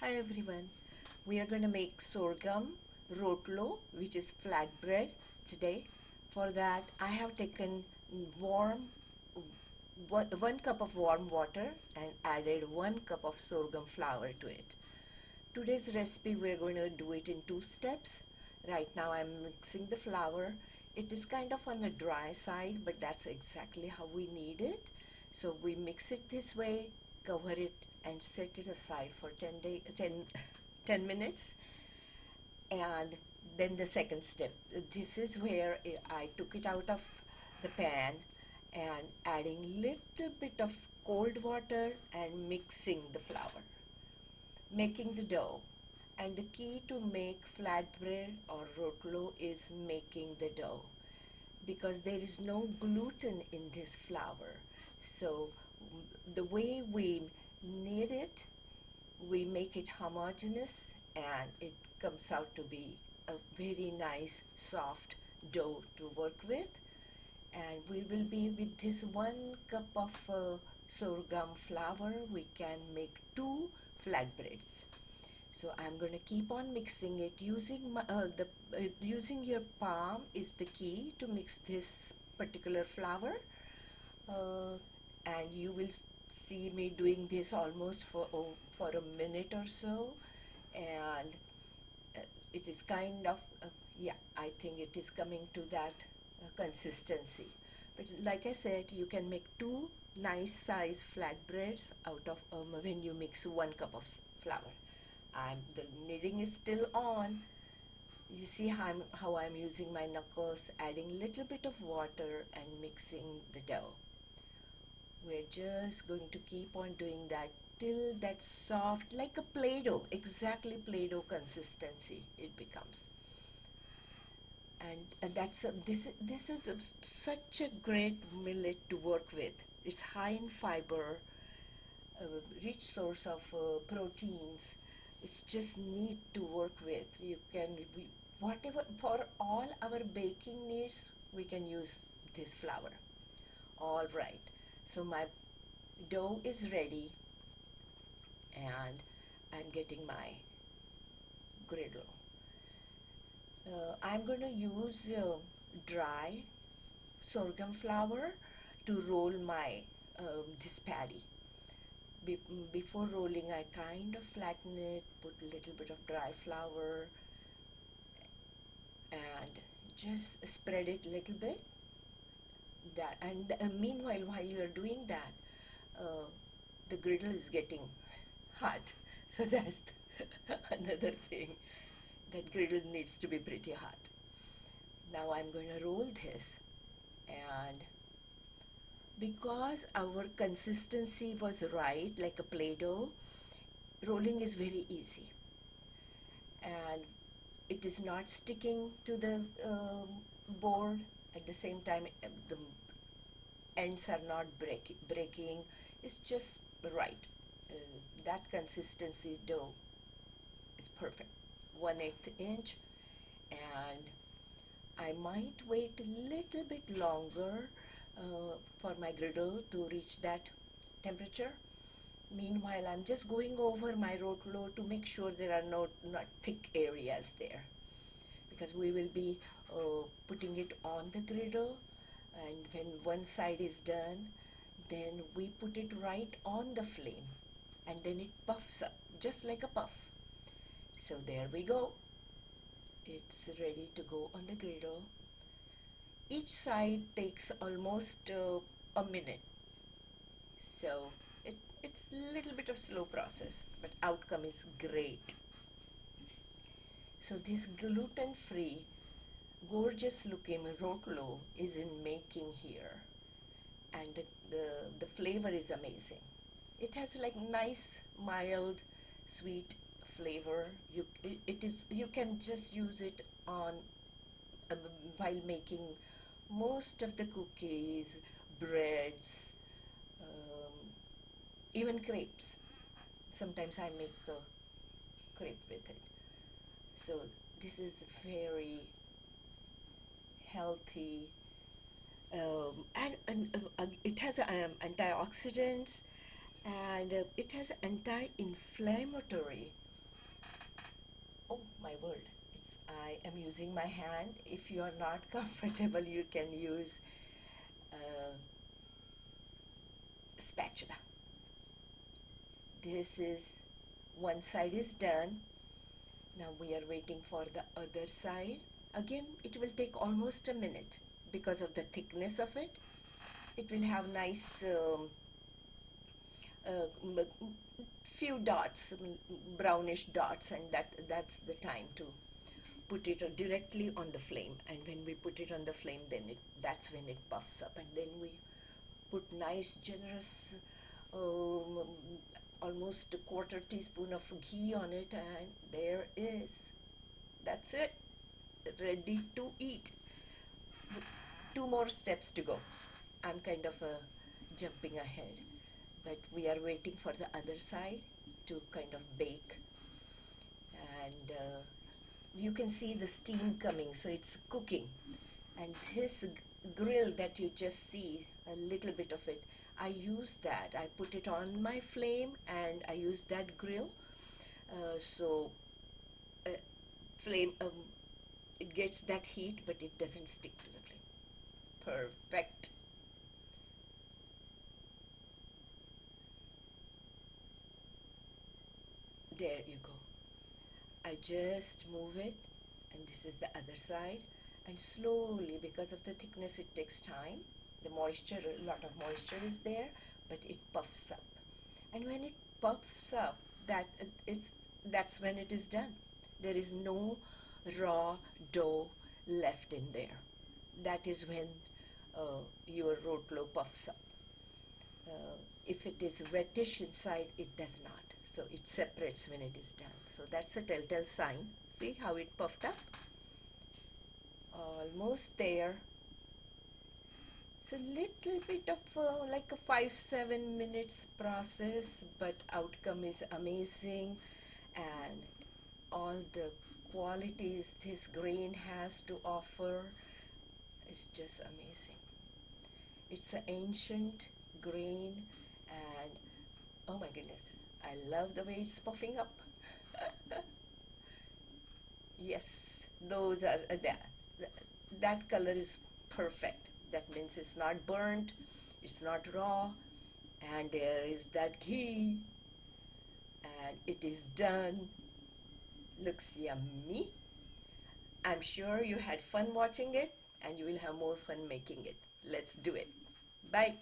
Hi everyone. We are going to make sorghum rotlo, which is flatbread today. For that, I have taken warm 1 cup of warm water and added 1 cup of sorghum flour to it. Today's recipe, we're going to do it in 2 steps. Right now, I'm mixing the flour. It is kind of on the dry side, but that's exactly how we need it. So we mix it this way, cover it, and set it aside for 10 minutes. And then the second step, this is where I took it out of the pan and adding little bit of cold water and mixing the flour, making the dough. And the key to make flatbread or rotlo is making the dough, because there is no gluten in this flour. So the way we knead it, we make it homogeneous and it comes out to be a very nice soft dough to work with. And we will be with this 1 cup of sorghum flour, we can make 2 flatbreads. So I'm going to keep on mixing it using using your palm is the key to mix this particular flour. And you will see me doing this almost for a minute or so, and it is kind of yeah, I think it is coming to that consistency. But like I said, you can make 2 nice size flatbreads out of when you mix 1 cup of flour. The kneading is still on. You see how I'm using my knuckles, adding little bit of water and mixing the dough. We're just going to keep on doing that till that soft, like a Play-Doh, exactly Play-Doh consistency it becomes. And this is such a great millet to work with. It's high in fiber, a rich source of proteins. It's just neat to work with. Whatever, for all our baking needs, we can use this flour. All right, so my dough is ready and I'm getting my griddle. I'm going to use dry sorghum flour to roll my this patty. Before rolling, I kind of flatten it, put a little bit of dry flour, and just spread it a little bit. Meanwhile, while you are doing that, uh, the griddle is getting hot. So that's another thing. That griddle needs to be pretty hot. Now I'm going to roll this, and because our consistency was right, like a Play-Doh, rolling is very easy. And it is not sticking to the board. At the same time, the ends are not breaking. It's just right. That consistency dough is perfect. 1/8 inch, and I might wait a little bit longer for my griddle to reach that temperature. Meanwhile, I'm just going over my rotlo to make sure there are not thick areas there, because we will be putting it on the griddle, and when one side is done, then we put it right on the flame, and then it puffs up just like a puff. So there we go. It's ready to go on the griddle. Each side takes almost a minute. So it's a little bit of slow process, but outcome is great. So this gluten-free, gorgeous looking rotlo is in making here, and the flavor is amazing. It has like nice, mild, sweet flavor. You can just use it on um, while making most of the cookies, breads, um, even crepes. Sometimes I make a crepe with it. So this is very healthy, and it has antioxidants, and it has anti-inflammatory my word, I am using my hand. If you are not comfortable, you can use a spatula. This is, one side is done. Now we are waiting for the other side. Again, it will take almost a minute because of the thickness of it. It will have nice few dots, brownish dots, and that's the time to put it directly on the flame. And when we put it on the flame, then that's when it puffs up, and then we put nice generous almost a quarter teaspoon of ghee on it, and that's it, ready to eat. Two more steps to go. I'm kind of jumping ahead, but we are waiting for the other side to kind of bake, and you can see the steam coming, so it's cooking. And this grill that you just see, a little bit of it, I use that. I put it on my flame and I use that grill. So flame, it gets that heat, but it doesn't stick to the flame. Perfect. There you go. I just move it, and this is the other side, and slowly, because of the thickness, it takes time. The moisture, a lot of moisture is there, but it puffs up. And when it puffs up, that's when it is done. There is no raw dough left in there. That is when your rotlo puffs up. If it is wettish inside, it does not. So it separates when it is done. So that's a telltale sign. See how it puffed up? Almost there. It's a little bit of like a 5-7 minutes process, but outcome is amazing, and all the qualities this grain has to offer is just amazing. It's an ancient grain, and oh my goodness, I love the way it's puffing up. Yes, those are that color is perfect. That means it's not burnt, it's not raw, and there is that ghee, and it is done. Looks yummy. I'm sure you had fun watching it, and you will have more fun making it. Let's do it. Bye.